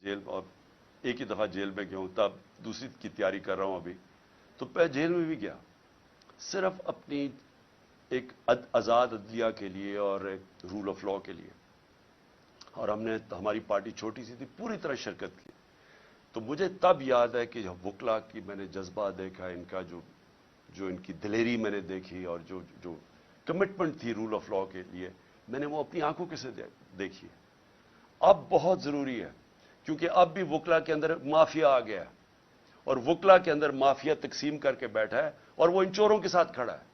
Jail, और एक ही दफ़ा जेल में गया हूँ, तब दूसरी की तैयारी कर रहा हूँ अभी। तो मैं जेल में भी गया सिर्फ अपनी एक आज़ाद अदलिया के लिए और एक रूल ऑफ लॉ के लिए, और हमने, हमारी पार्टी छोटी सी थी, पूरी तरह शिरकत की। तो मुझे तब याद है कि जब वकला की मैंने जज्बा देखा, इनका जो इनकी दिलेरी मैंने देखी, और जो जो कमिटमेंट थी रूल ऑफ लॉ के लिए, मैंने वो अपनी आंखों के से देखी है। अब बहुत ज़रूरी है, क्योंकि अब भी वकला के अंदर माफिया आ गया है, और वकला के अंदर माफिया तकसीम करके बैठा है, और वो इन चोरों के साथ खड़ा है।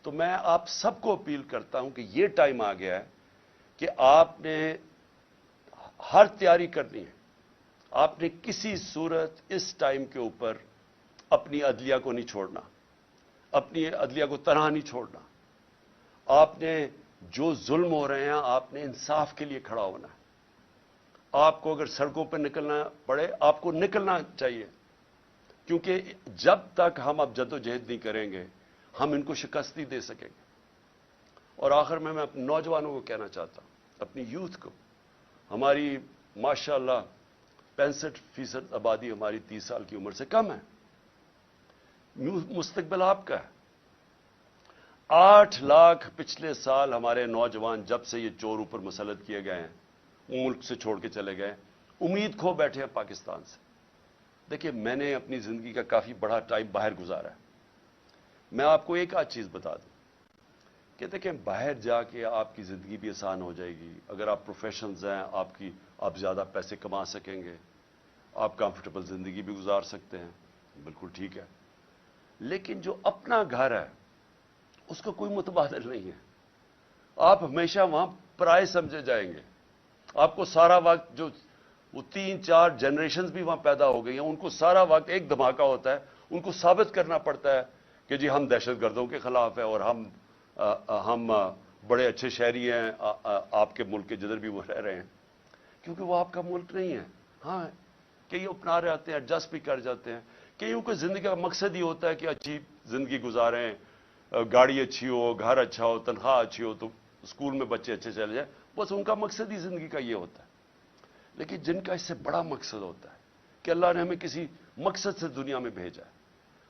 तो मैं आप सबको अपील करता हूं कि ये टाइम आ गया है कि आपने हर तैयारी करनी है। आपने किसी सूरत इस टाइम के ऊपर अपनी अदलिया को नहीं छोड़ना, अपनी अदलिया को तनहा नहीं छोड़ना। आपने जो जुल्म हो रहे हैं, आपने इंसाफ के लिए खड़ा होना है। आपको अगर सड़कों पर निकलना पड़े, आपको निकलना चाहिए, क्योंकि जब तक हम अब जद्दोजहद नहीं करेंगे, हम इनको शिकस्त नहीं दे सकेंगे। और आखिर में मैं अपने नौजवानों को कहना चाहता हूं, अपनी यूथ को, हमारी माशाअल्लाह 65% आबादी हमारी 30 साल की उम्र से कम है। मुस्तकबिल आपका है। 8 लाख पिछले साल हमारे नौजवान, जब से ये चोर ऊपर मुसल्लत किए गए हैं, मुल्क से छोड़ के चले गए, उम्मीद खो बैठे हैं पाकिस्तान से। देखिए, मैंने अपनी जिंदगी का काफी बड़ा टाइम बाहर गुजारा है। मैं आपको एक आध चीज बता दूं कि देखें, बाहर जाके आपकी जिंदगी भी आसान हो जाएगी। अगर आप प्रोफेशनल्स हैं, आप ज्यादा पैसे कमा सकेंगे, आप कंफर्टेबल जिंदगी भी गुजार सकते हैं, बिल्कुल ठीक है। लेकिन जो अपना घर है, उसका कोई मुतबादल नहीं है। आप हमेशा वहां पराये समझे जाएंगे। आपको सारा वक्त, जो वो 3-4 जनरेशंस भी वहां पैदा हो गई हैं, उनको सारा वक्त एक धमाका होता है, उनको साबित करना पड़ता है कि जी हम दहशतगर्दों के खिलाफ हैं, और हम बड़े अच्छे शहरी हैं आपके मुल्क के जिधर भी वो रह रहे हैं, क्योंकि वो आपका मुल्क नहीं है। हाँ, कई अपना रहे आते हैं, एडजस्ट भी कर जाते हैं। कईयों को जिंदगी का मकसद ही होता है कि अच्छी जिंदगी गुजारें, गाड़ी अच्छी हो, घर अच्छा हो, तनख्वाह अच्छी हो, तो स्कूल में बच्चे अच्छे चले जाए, बस उनका मकसद ही जिंदगी का ये होता है। लेकिन जिनका इससे बड़ा मकसद होता है कि अल्लाह ने हमें किसी मकसद से दुनिया में भेजा है,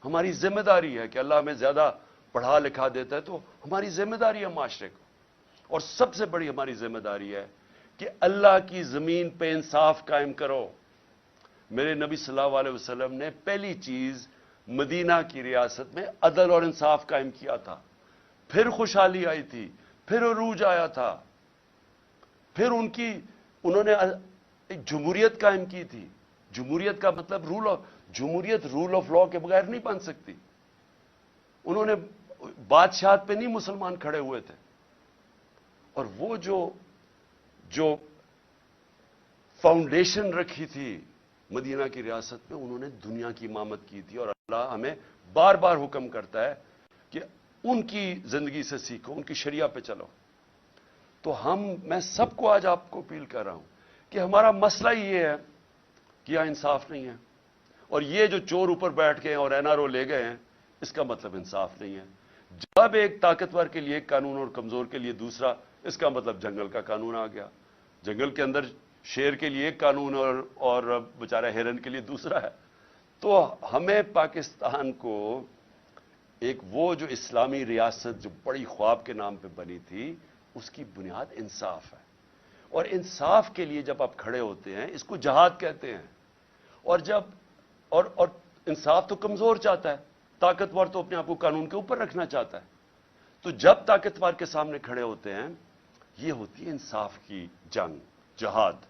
हमारी जिम्मेदारी है कि अल्लाह हमें ज्यादा पढ़ा लिखा देता है तो हमारी जिम्मेदारी है माशरे को, और सबसे बड़ी हमारी जिम्मेदारी है कि अल्लाह की जमीन पे इंसाफ कायम करो। मेरे नबी सल्लल्लाहु अलैहि वसल्लम ने पहली चीज मदीना की रियासत में अदल और इंसाफ कायम किया था, फिर खुशहाली आई थी, फिर उरूज आया था, फिर उन्होंने जमहूरियत कायम की थी। जमहूरियत का मतलब जमहूरियत रूल ऑफ लॉ के बगैर नहीं बन सकती। उन्होंने बादशाह पे नहीं मुसलमान खड़े हुए थे, और वो जो फाउंडेशन रखी थी मदीना की रियासत में, उन्होंने दुनिया की इमामत की थी। और अल्लाह हमें बार बार हुक्म करता है कि उनकी जिंदगी से सीखो, उनकी शरिया पे चलो। तो मैं सबको आज आपको अपील कर रहा हूं कि हमारा मसला ही ये है कि यहां इंसाफ नहीं है, और ये जो चोर ऊपर बैठ गए और एनआरओ ले गए हैं, इसका मतलब इंसाफ नहीं है। जब एक ताकतवर के लिए एक कानून और कमजोर के लिए दूसरा, इसका मतलब जंगल का कानून आ गया। जंगल के अंदर शेर के लिए एक कानून और बेचारा हिरन के लिए दूसरा है। तो हमें पाकिस्तान को एक वो जो इस्लामी रियासत जो बड़ी ख्वाब के नाम पे बनी थी, उसकी बुनियाद इंसाफ है। और इंसाफ के लिए जब आप खड़े होते हैं, इसको जहाद कहते हैं। और इंसाफ तो कमजोर चाहता है, ताकतवर तो अपने आप को कानून के ऊपर रखना चाहता है। तो जब ताकतवर के सामने खड़े होते हैं, ये होती है इंसाफ की जंग, जहाद।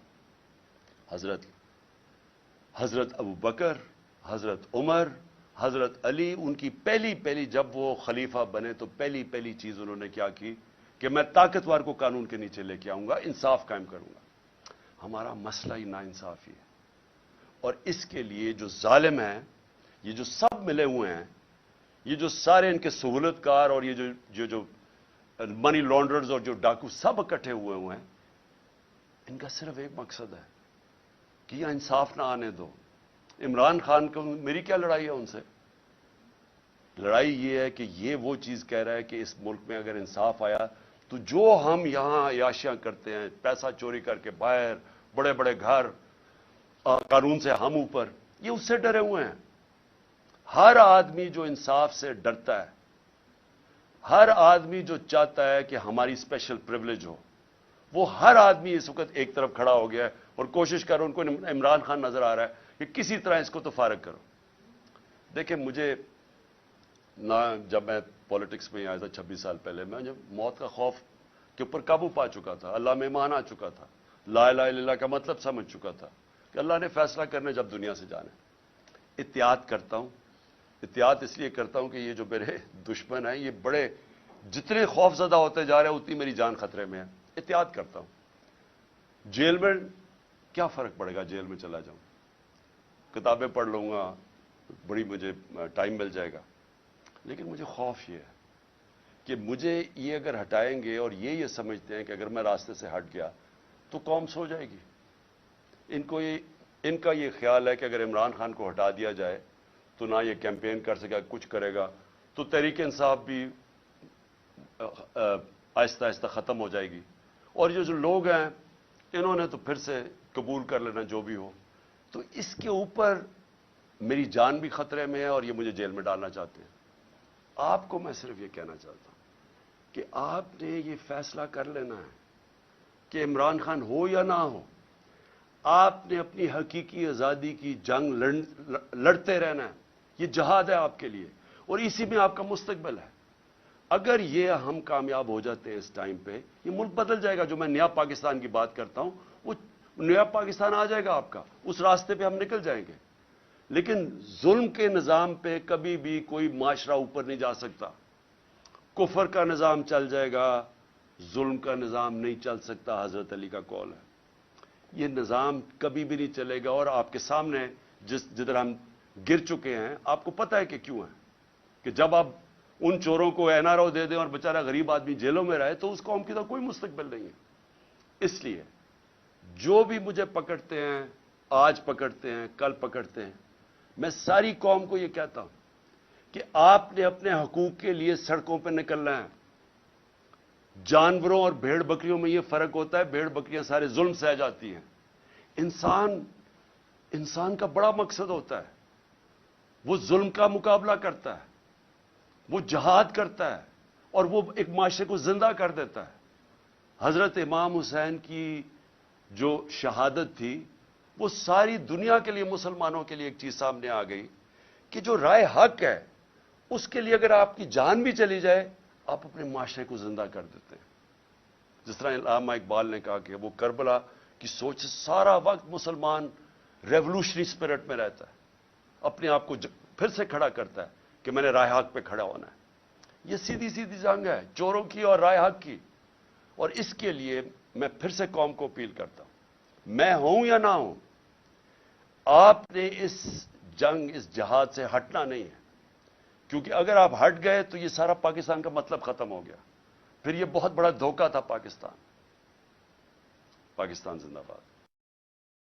हजरत अबू बकर, हजरत उमर, हजरत अली, उनकी पहली जब वो खलीफा बने तो पहली चीज उन्होंने क्या की कि मैं ताकतवर को कानून के नीचे लेके आऊंगा, इंसाफ कायम करूंगा। हमारा मसला ही नाइंसाफी है, और इसके लिए जो जालिम है, ये जो सब मिले हुए हैं, ये जो सारे इनके सहूलतकार और ये जो मनी लॉन्ड्रर्स और जो डाकू सब इकट्ठे हुए हैं, इनका सिर्फ एक मकसद है कि यहां इंसाफ ना आने दो। इमरान खान को मेरी क्या लड़ाई है उनसे? लड़ाई ये है कि ये वो चीज कह रहा है कि इस मुल्क में अगर इंसाफ आया तो जो हम यहां अयाशियां करते हैं, पैसा चोरी करके बाहर, बड़े बड़े घर, कानून से हम ऊपर, ये उससे डरे हुए हैं। हर आदमी जो इंसाफ से डरता है, हर आदमी जो चाहता है कि हमारी स्पेशल प्रिविलेज हो, वो हर आदमी इस वक्त एक तरफ खड़ा हो गया है और कोशिश कर रहा है। उनको इमरान खान नजर आ रहा है कि किसी तरह इसको तो फारग करो। देखिए, मुझे ना, जब मैं पॉलिटिक्स में आया था 26 साल पहले, मैं जब मौत का खौफ के ऊपर काबू पा चुका था, अल्लाह में ईमान आ चुका था, ला इलाहा इल्लल्लाह का मतलब समझ चुका था कि अल्लाह ने फैसला करने जब दुनिया से जाने। एहतियात करता हूं, एहतियात इसलिए करता हूं कि ये जो मेरे दुश्मन हैं, ये बड़े जितने खौफजदा होते जा रहे हैं उतनी मेरी जान खतरे में है। एहतियात करता हूं। जेल में क्या फर्क पड़ेगा, जेल में चला जाऊं, किताबें पढ़ लूंगा, बड़ी मुझे टाइम मिल जाएगा। लेकिन मुझे खौफ ये है कि मुझे ये अगर हटाएंगे और ये समझते हैं कि अगर मैं रास्ते से हट गया तो कौम सो जाएगी। इनका ये ख्याल है कि अगर इमरान खान को हटा दिया जाए तो ना ये कैंपेन कर सकेगा, कुछ करेगा, तो तहरीक इंसाफ भी आहिस्ता आहिस्ता खत्म हो जाएगी। और ये जो लोग हैं, इन्होंने तो फिर से कबूल कर लेना जो भी हो। तो इसके ऊपर मेरी जान भी खतरे में है और ये मुझे जेल में डालना चाहते हैं। आपको मैं सिर्फ ये कहना चाहता हूं कि आपने ये फैसला कर लेना है कि इमरान खान हो या ना हो, आपने अपनी हकीकी आजादी की जंग लड़ते रहना है। ये जहाद है आपके लिए और इसी में आपका मुस्तकबिल है। अगर ये हम कामयाब हो जाते हैं इस टाइम पे, ये मुल्क बदल जाएगा। जो मैं नया पाकिस्तान की बात करता हूं, वो नया पाकिस्तान आ जाएगा आपका, उस रास्ते पे हम निकल जाएंगे। लेकिन जुल्म के निजाम पे कभी भी कोई माशरा ऊपर नहीं जा सकता। कुफर का निजाम चल जाएगा, जुल्म का निजाम नहीं चल सकता। हजरत अली का कौल है, ये निजाम कभी भी नहीं चलेगा। और आपके सामने जिधर हम गिर चुके हैं, आपको पता है कि क्यों है। कि जब आप उन चोरों को एनआरओ दे दें और बेचारा गरीब आदमी जेलों में रहे, तो उस कौम की तो कोई मुस्तकबिल नहीं है। इसलिए जो भी मुझे पकड़ते हैं, आज पकड़ते हैं, कल पकड़ते हैं, मैं सारी कौम को यह कहता हूं कि आपने अपने हकूक के लिए सड़कों पर निकलना है। जानवरों और भेड़ बकरियों में यह फर्क होता है, भेड़ बकरियां सारे जुल्म सह जाती हैं। इंसान का बड़ा मकसद होता है, वो जुल्म का मुकाबला करता है, वो जहाद करता है और वो एक माशरे को जिंदा कर देता है। हजरत इमाम हुसैन की जो शहादत थी, वो सारी दुनिया के लिए, मुसलमानों के लिए एक चीज सामने आ गई कि जो राय हक है, उसके लिए अगर आपकी जान भी चली जाए, आप अपने माशरे को जिंदा कर देते हैं। जिस तरह अल्लामा इकबाल ने कहा कि वो करबला की सोच से सारा वक्त मुसलमान रेवोल्यूशनरी स्पिरिट में रहता है, अपने आप को फिर से खड़ा करता है कि मैंने राय हक पे खड़ा होना है। ये सीधी सीधी जंग है चोरों की और राय हक की। और इसके लिए मैं फिर से कौम को अपील करता हूं, मैं हूं या ना हूं, आपने इस जंग, इस जहाद से हटना नहीं है। क्योंकि अगर आप हट गए तो ये सारा पाकिस्तान का मतलब खत्म हो गया। फिर ये बहुत बड़ा धोखा था पाकिस्तान। पाकिस्तान जिंदाबाद।